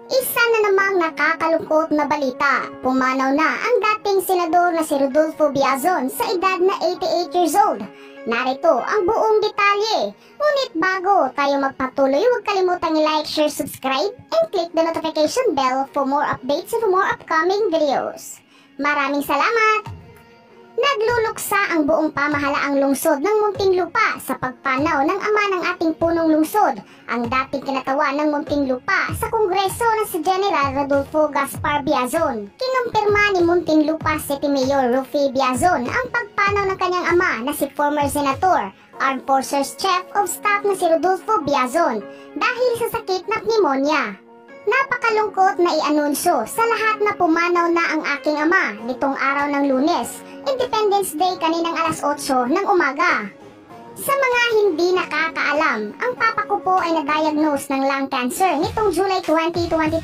Isa na namang nakakalungkot na balita. Pumanaw na ang dating senador na si Rodolfo Biazon sa edad na 88 years old. Narito ang buong detalye. Ngunit bago tayo magpatuloy, huwag kalimutang i-like, share, subscribe, and click the notification bell for more updates and for more upcoming videos. Maraming salamat! Nagluluksa ang buong pamahalaang lungsod ng Muntinlupa sa pagpanaw ng ama ng ating punong lungsod, ang dating kinatawan ng Muntinlupa sa Kongreso na si General Rodolfo Gaspar Biazon. Kinumpirma ni Muntinlupa City Mayor Rufi Biazon ang pagpanaw ng kanyang ama na si former Senator, Armed Forces Chief of Staff na si Rodolfo Biazon dahil sa sakit na pneumonia. Napakalungkot na i-anunsyo sa lahat na pumanaw na ang aking ama nitong araw ng Lunes, Independence Day kaninang alas 8 ng umaga. Sa mga hindi nakakaalam, ang papa ko po ay na-diagnose ng lung cancer nitong July 2022.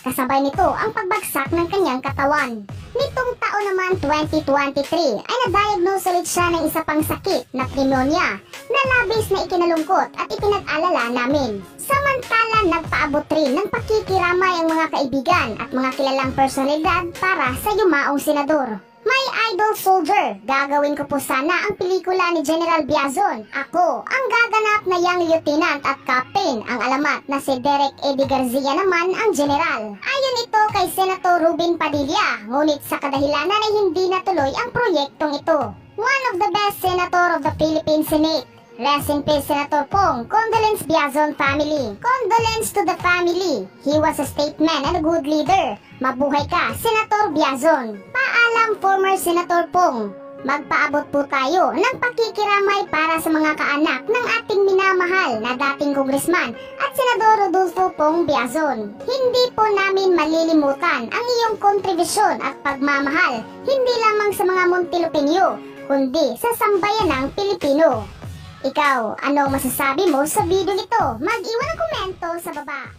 Kasabay nito ang pagbagsak ng kanyang katawan. Nitong taon naman 2023 ay na-diagnose ulit siya ng isa pang sakit na pneumonia na labis na ikinalungkot at ipinag-alala namin. Samantala, nagpaabot rin ng pakikiramay ang mga kaibigan at mga kilalang personalidad para sa yumaong senador. My idol soldier, gagawin ko po sana ang pelikula ni General Biazon. Ako ang gaganap na young lieutenant at captain. Ang alamat na si Derek Eddie Garcia naman ang general. Ayon ito kay Senator Ruben Padilla, ngunit sa kadahilanan ay hindi natuloy ang proyektong ito. One of the best senator of the Philippine Senate. Rest in peace, Senator Pong. Condolence, Biazon family. Condolence to the family. He was a statesman and a good leader. Mabuhay ka, Senator Biazon. Paalam, former Senator Pong. Magpaabot po tayo ng pakikiramay para sa mga kaanak ng ating minamahal na dating congressman at Senador Rodolfo Pong Biazon. Hindi po namin malilimutan ang iyong kontribusyon at pagmamahal, hindi lamang sa mga Muntinlupeño, kundi sa sambayanang Pilipino. Ikaw, anong masasabi mo sa video nito? Mag-iwan ng komento sa baba.